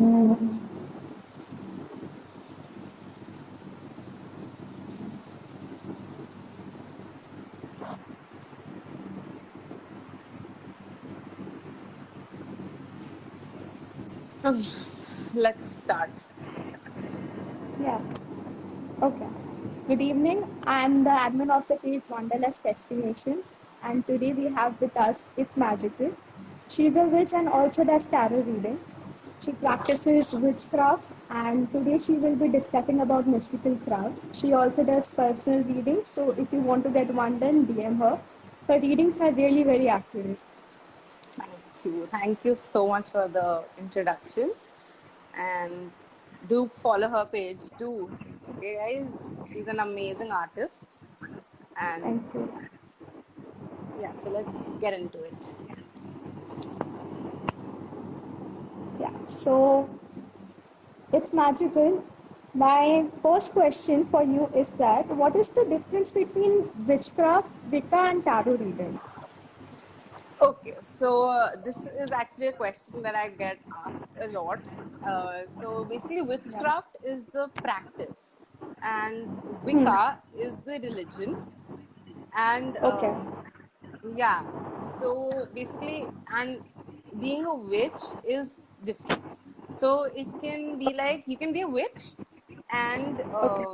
Okay, let's start. Yeah. Okay. Good evening. I'm the admin of the page Wanderlust Destinations, and today we have with us It's Magical. She's a witch and also does tarot reading. She practices witchcraft, and today she will be discussing about mystical craft. She also does personal readings, so if you want to get one done, DM her. Her readings are really very accurate. Thank you. Thank you so much for the introduction. And do follow her page too. Okay, guys? She's an amazing artist. And Thank you. yeah, so let's get into it. Yeah. So it's magical. My first question for you is that what is the difference between witchcraft, Wicca, and tarot reading? Okay, so this is actually a question that I get asked a lot. So basically, Yeah. witchcraft is the practice, and Hmm. Wicca is the religion. And Okay. yeah, so basically, and being a witch is different. So it can be like you can be a witch, and Okay.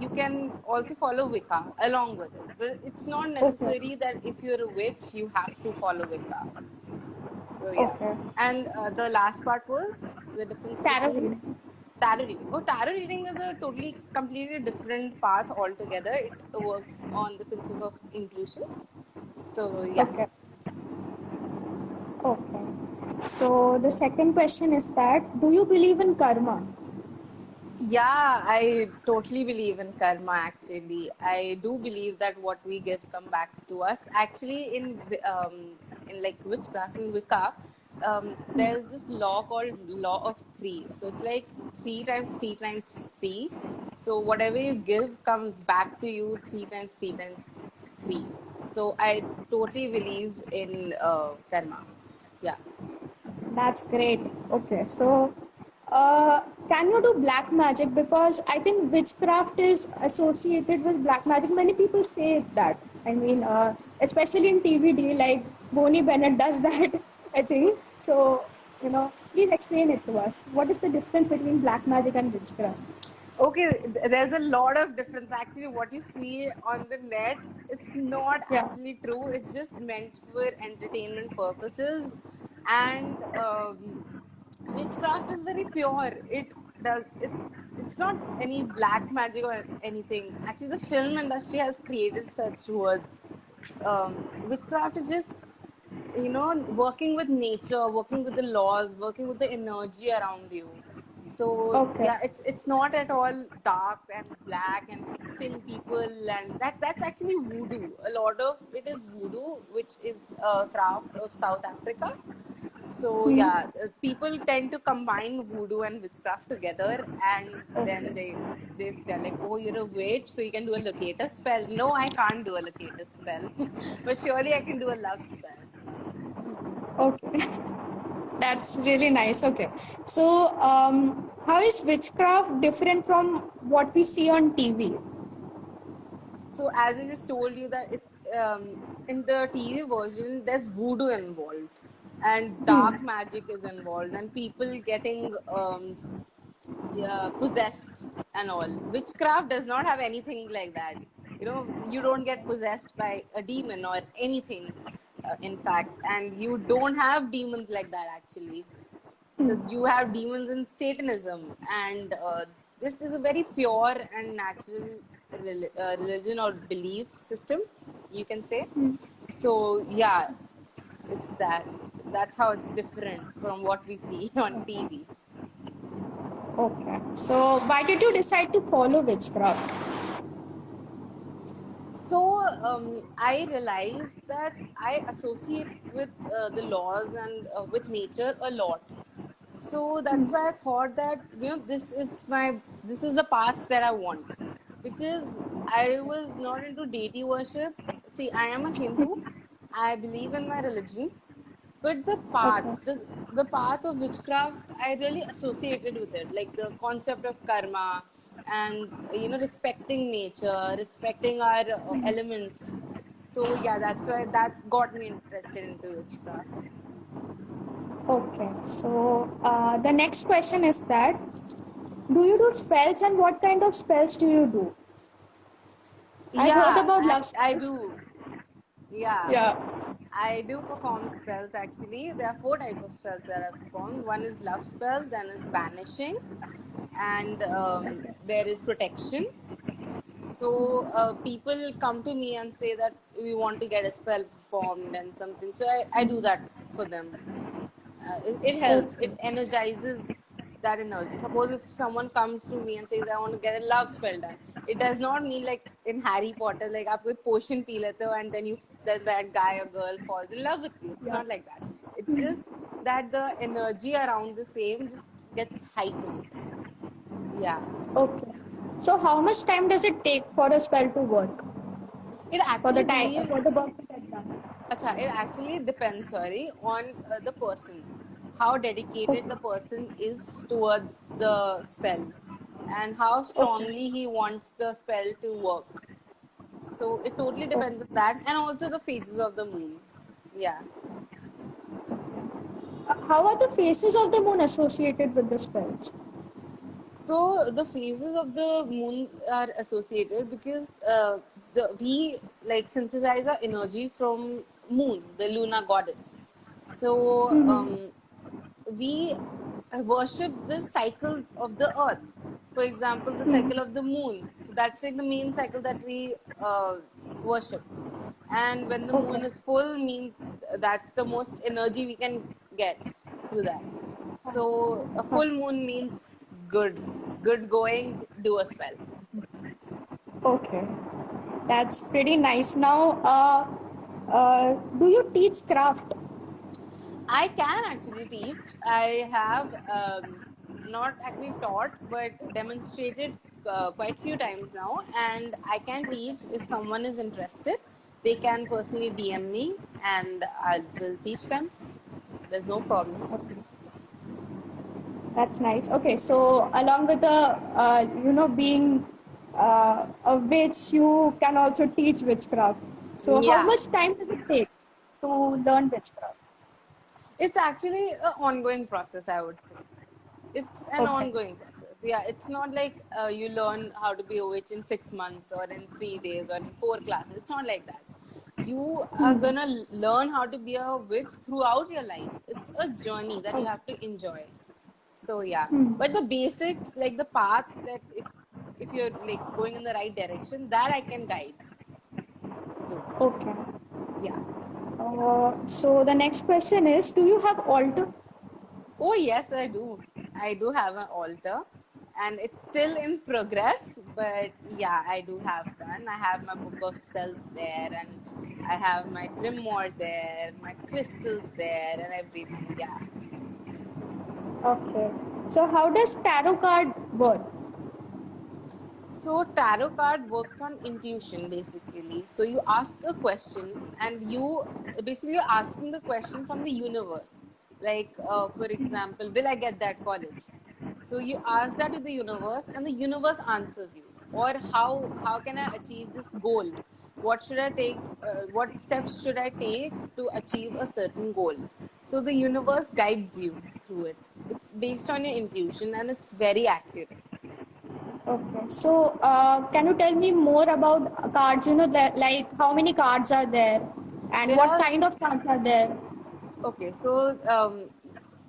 you can also follow Wicca along with it. But it's not Okay. necessary that if you're a witch, you have to follow Wicca. So yeah. Okay. And the last part was the difference Tarot between reading. tarot reading. Oh, tarot reading is a totally, completely different path altogether. It works on the principle of intuition. So yeah. Okay. Okay. So the second question is that do you believe in karma? Yeah, I totally believe in karma actually. I do believe that what we give comes back to us. Actually in like witchcraft and Wicca, there's this law called law of three. So it's like three times three times three. So whatever you give comes back to you three times three. So I totally believe in karma. Yeah. That's great. Okay. So can you do black magic? Because I think witchcraft is associated with black magic. Many people say that. I mean, especially in TVD, like Bonnie Bennett does that, I think. So, please explain it to us. What is the difference between black magic and witchcraft? Okay, there's a lot of difference. Actually, what you see on the net, it's not Yeah. actually true. It's just meant for entertainment purposes. And witchcraft is very pure. It does it's not any black magic or anything. Actually, the film industry has created such words. Witchcraft is just working with nature, working with the laws, working with the energy around you. So Okay. yeah, it's not at all dark and black and hexing people, and that's actually voodoo. A lot of it is voodoo, which is a craft of South Africa. So Hmm. yeah, people tend to combine voodoo and witchcraft together, and then Okay. they're like, oh, you're a witch, so you can do a locator spell. No, I can't do a locator spell, but surely I can do a love spell. Okay. That's really nice. Okay. So, how is witchcraft different from what we see on TV? So as I just told you that it's in the TV version, there's voodoo involved, and dark Hmm. magic is involved, and people getting yeah, possessed and all. Witchcraft does not have anything like that. You don't get possessed by a demon or anything, in fact, and you don't have demons like that actually. So you have demons in Satanism, and this is a very pure and natural religion or belief system, you can say. So yeah, it's that. That's how it's different from what we see on TV. Okay. So, why did you decide to follow witchcraft? So I realized that I associate with the laws and with nature a lot. So that's why I thought that this is the path that I want, because I was not into deity worship. See, I am a Hindu. I believe in my religion, But Okay. the path of witchcraft, I really associated with it, like the concept of karma, and respecting nature, respecting our elements. So yeah, that's why that got me interested into witchcraft. Okay. So the next question is that do you do spells and what kind of spells do you do? I've heard Yeah, about love I spells. do. Yeah, Yeah. I do perform spells actually. There are four types of spells that I perform. One is love spell, then is banishing, and there is protection. So people come to me and say that we want to get a spell performed and something. So I do that for them. It helps. Okay. It energizes that energy. Suppose if someone comes to me and says, I want to get a love spell done, it does not mean like in Harry Potter, like आप कोई potion P लेते हो and then that guy or girl falls in love with you. It's Yeah. not like that. It's just that the energy around the same just gets heightened. Yeah. Okay. So how much time does it take for a spell to work? It For the actually time for believes the work to get done. Acha, it actually depends, sorry, on the person, how dedicated Okay. the person is towards the spell, and how Okay. strongly he wants the spell to work. So it totally Okay. depends on that, and also the phases of the moon. Yeah. How are the phases of the moon associated with the spells? So the phases of the moon are associated because we like synthesize our energy from moon, the lunar goddess. So we worship the cycles of the earth. For example, the cycle of the moon. So that's like the main cycle that we worship. And when the moon Okay. is full, means that's the most energy we can get through that. So a full moon means good, good going. Do a spell. Okay. That's pretty nice. Now, do you teach craft? I can actually teach. I have not actually taught, but demonstrated quite few times now, and I can teach if someone is interested. They can personally DM me, and I will teach them. There's no problem. Okay. That's nice. Okay, so along with the being a witch, you can also teach witchcraft. So how Yeah, much time does it take to learn witchcraft? it's actually an ongoing process, I would say. It's an Okay. ongoing process. Yeah, it's not like you learn how to be a witch in 6 months or in 3 days or in 4 classes. It's not like that. You are gonna learn how to be a witch throughout your life. It's a journey that you Okay. have to enjoy. So yeah, but the basics, like the paths that if you're like going in the right direction, that I can guide you. Okay. Yeah. So the next question is, do you have altar? Oh, yes, I do. I do have an altar and it's still in progress, but yeah, I do have one. I have my book of spells there and I have my grimoire there, my crystals there, and everything. Yeah. Okay. So how does tarot card work? So tarot card works on intuition basically. So you ask a question and you basically you're asking the question from the universe. Like for example, will I get that college? So you ask that to the universe and the universe answers you. Or how can I achieve this goal? What should I take? What steps should I take to achieve a certain goal? So the universe guides you through it. It's based on your intuition and it's very accurate. Okay. So can you tell me more about cards? Like how many cards are there, and There what are kind of cards are there? Okay, so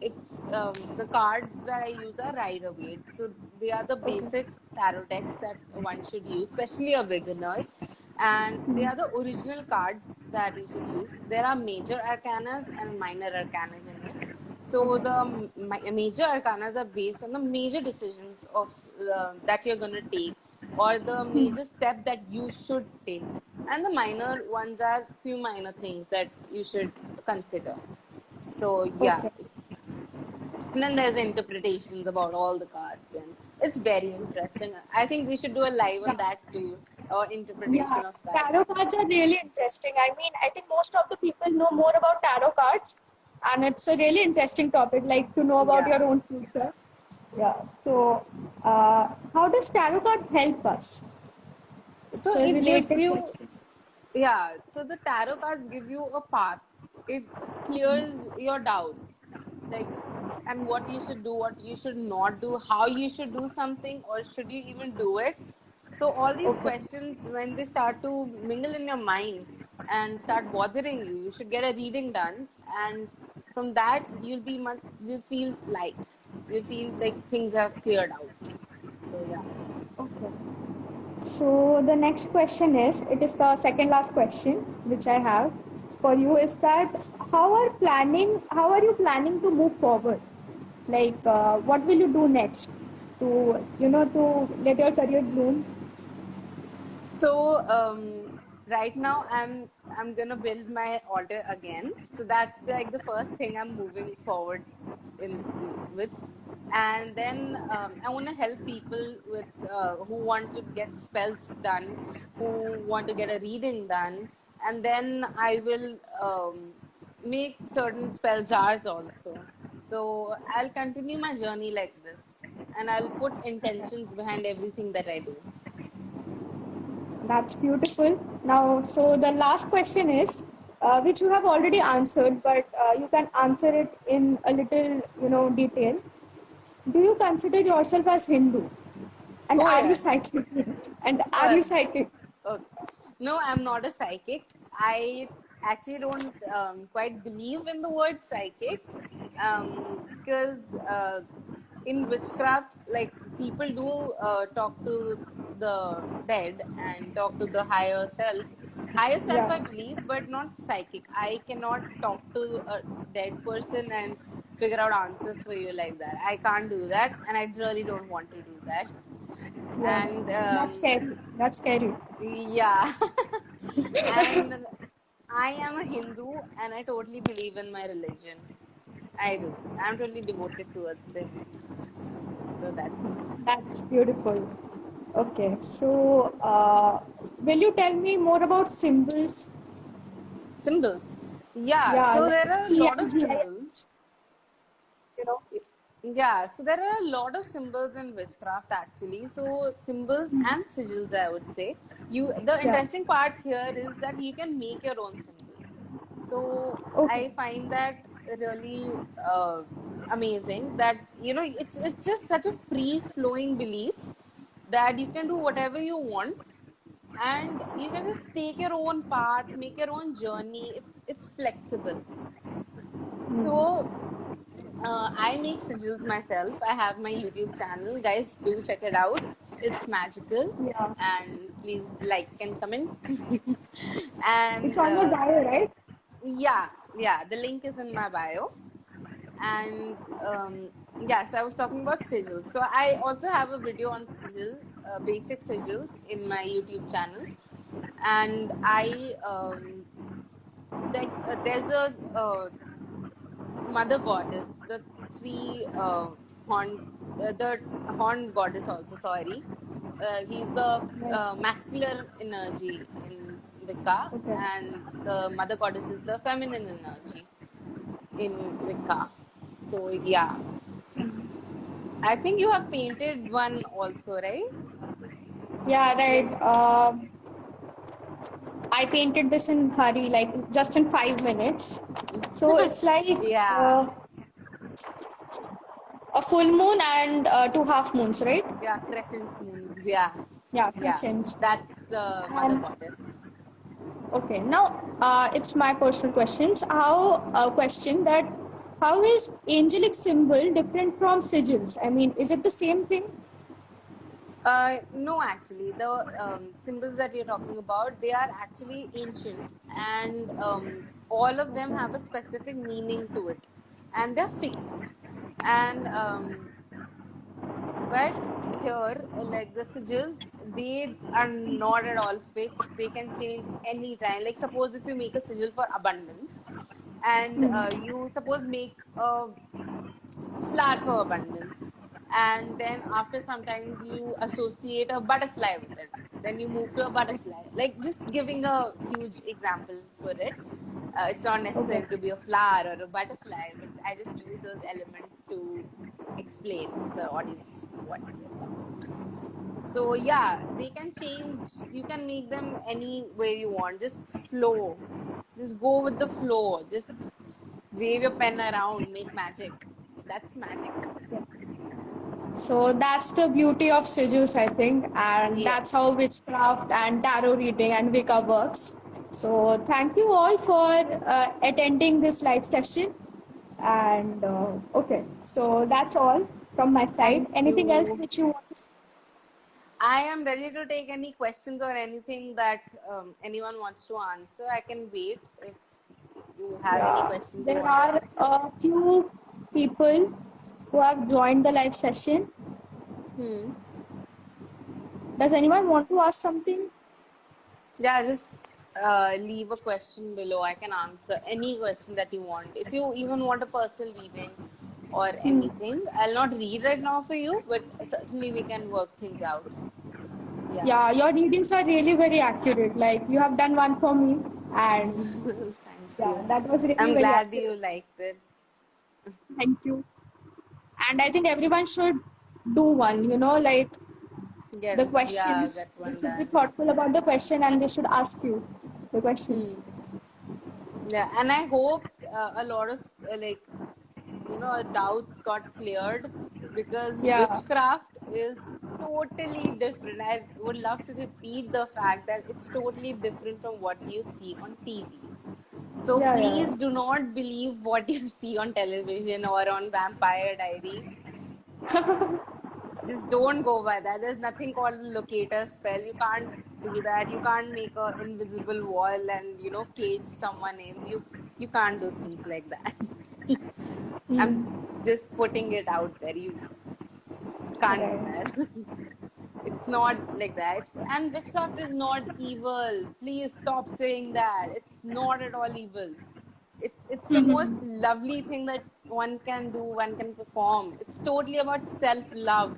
it's the cards that I use are Rider Waite. So they are the Okay. basic tarot decks that one should use, especially a beginner. And they are the original cards that you should use. There are major arcanas and minor arcanas in it. So Okay. the major arcanas are based on the major decisions of that you're gonna take, or the major step that you should take, and the minor ones are few minor things that you should consider. So yeah, Okay. and then there's interpretations about all the cards, and it's very interesting. I think we should do a live on Yeah. that too, or Yeah. interpretation of that. Tarot cards are really interesting. I mean, I think most of the people know more about tarot cards, and it's a really interesting topic, like to know about your Yeah. own future. Yeah. So, how does tarot card help us? It's So a it gives related you, question. yeah, so the tarot cards give you a path. It clears your doubts, like, and what you should do, what you should not do, how you should do something, or should you even do it. So all these Okay. questions, when they start to mingle in your mind and start bothering you, you should get a reading done, and from that you'll feel light. You'll feel like things have cleared out. So yeah. Okay. So the next question is, it is the second last question which I have for you is that how are you planning to move forward? Like, what will you do next to, to let your career bloom? So right now I'm gonna build my altar again. So that's like the first thing I'm moving forward in with, and then I want to help people with who want to get spells done, who want to get a reading done, and then I will make certain spell jars also. So I'll continue my journey like this, and I'll put Okay. intentions behind everything that I do. That's beautiful. Now, so the last question is, which you have already answered, but you can answer it in a little, detail. Do you consider yourself as Hindu? And Oh are you yes. psychic? And are you Uh, psychic? okay. No, I'm not a psychic. I actually don't quite believe in the word psychic, because in witchcraft, like, people do talk to the dead and talk to the higher self. Higher self, I Yeah. believe, but not psychic. I cannot talk to a dead person and figure out answers for you like that. I can't do that, and I really don't want to do that. Yeah. And That's scary. That's scary. yeah. And I am a Hindu and I totally believe in my religion. I do. I'm totally devoted towards it. So that's it. That's beautiful. Okay. So, will you tell me more about symbols? Symbols. Yeah, Yeah, so like there are a lot of symbols. CMGIS, you know. Yeah, so there are a lot of symbols in witchcraft actually. So symbols and sigils, I would say. The Yeah. interesting part here is that you can make your own symbol. So Okay. I find that really amazing that it's just such a free flowing belief that you can do whatever you want, and you can just take your own path, make your own journey. It's flexible. So I make sigils myself. I have my YouTube channel. Guys, do check it out. It's magical. Yeah. And please like and comment. It's And on your bio, right? yeah, yeah, the link is in my bio. And yes, I was talking about sigils. So I also have a video on basic sigils in my YouTube channel. And I like there's a mother goddess, the three horn, the horn goddess also. Sorry, he's the Right. masculine energy in Wicca, Okay. and the mother goddess is the feminine energy in Wicca. So yeah, I think you have painted one also, right? Yeah, right. There's I painted this in hurry, like just in 5 minutes. So it's like yeah, uh, a full moon and two half moons, right? yeah, crescent moons. Yeah, Yeah, yeah, crescents. that's the mother And goddess. okay, now it's my personal questions. How question that how is angelic symbol different from sigils? I mean, is it the same thing? No, actually, the symbols that you're talking about, they are actually ancient, and all of them have a specific meaning to it, and they're fixed. And but here, like the sigils, they are not at all fixed. They can change anytime. Like suppose if you make a sigil for abundance, and you suppose make a flower for abundance, and then after sometimes you associate a butterfly with it, then you move to a butterfly, like just giving a huge example for it. It's not Okay. necessary to be a flower or a butterfly, but I just use those elements to explain the audience what's it about. So yeah, they can change. You can make them any way you want. Just flow. Just go with the flow. Just wave your pen around. Make magic. That's magic. Yeah. So that's the beauty of sigils, I think, and Yes. that's how witchcraft and tarot reading and Wicca works. So thank you all for attending this live session. And okay, so that's all from my side. Thank Anything else you. which you want to say? I am ready to take any questions or anything that anyone wants to answer. I can wait if you have any Yeah, questions you there want to are ask. a few people who have joined the live session. Hmm. Does anyone want to ask something? Yeah, just leave a question below. I can answer any question that you want. If you even want a personal reading or Hmm. anything, I'll not read right now for you, but certainly we can work things out. Yeah. Yeah, your readings are really very accurate. Like you have done one for me, and Thank yeah, you. that was really I'm very glad you accurate. liked it. Thank you. And I think everyone should do one, like the Yeah, questions. get They one should be done. thoughtful about the question and they should ask you the questions. Hmm. Yeah, and I hope a lot of doubts got cleared because Yeah, witchcraft is totally different. I would love to repeat the fact that it's totally different from what you see on TV. So yeah, yeah. please do not believe what you see on television or on Vampire Diaries. Just don't go by that. There's nothing called a locator spell. You can't do that. You can't make an invisible wall and cage someone in. You can't do things like that. I'm Hmm. just putting it out there. You can't do Right. that. It's not like that. And witchcraft is not evil. Please stop saying that. It's not at all evil. It's the most Hmm. lovely thing that one can do, one can perform. It's totally about self love,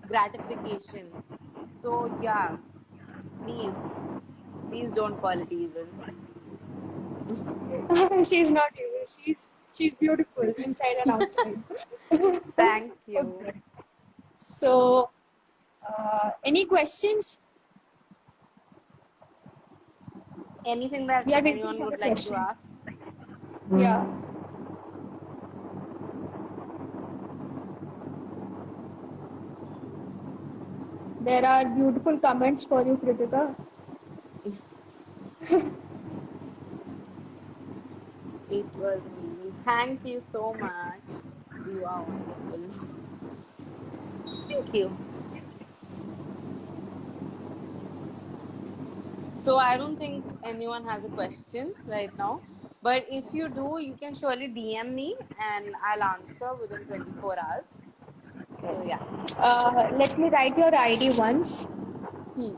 gratification. So yeah, please, please don't call it evil. She's not evil. She's beautiful inside and outside. Thank you. Okay. So, any questions? Anything that We are waiting anyone for the would like to questions. ask? Yeah. There are beautiful comments for you, Kritika. It was amazing. Thank you so much. You are wonderful. Thank you. So I don't think anyone has a question right now. But if you do, you can surely DM me and I'll answer within 24 hours. So yeah. Let me write your ID once. Hmm.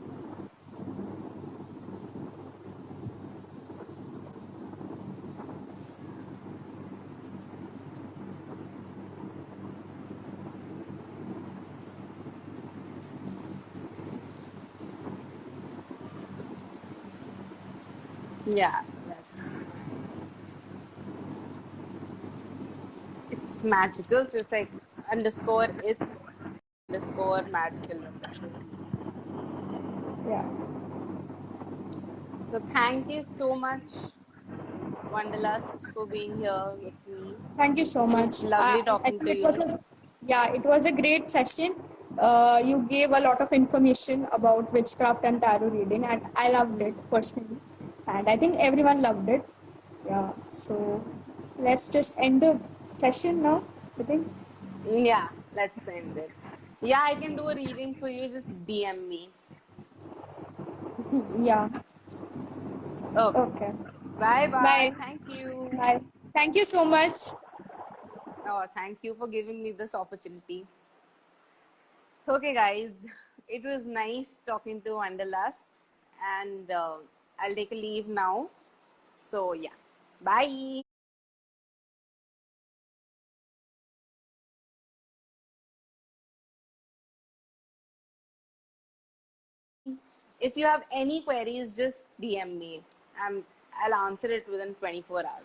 Yeah. It's magical. So it's like underscore it's underscore magical number two. Yeah. So thank you so much, Wanderlust, for being here with me. Thank you so It was much. lovely I talking think to it was you. a yeah, it was a great session. You gave a lot of information about witchcraft and tarot reading, and I loved it personally. And I think everyone loved it. Yeah. So let's just end the session now. I think. Yeah, let's end it. Yeah, I can do a reading for you. Just DM me. Yeah. Okay. Okay. Bye Bye. bye. Thank you. Bye. Thank you so much. Oh, thank you for giving me this opportunity. Okay, guys, it was nice talking to Wanderlust, and I'll take a leave now. So, yeah, bye. If you have any queries, just DM me. I'm I'll answer it within 24 hours.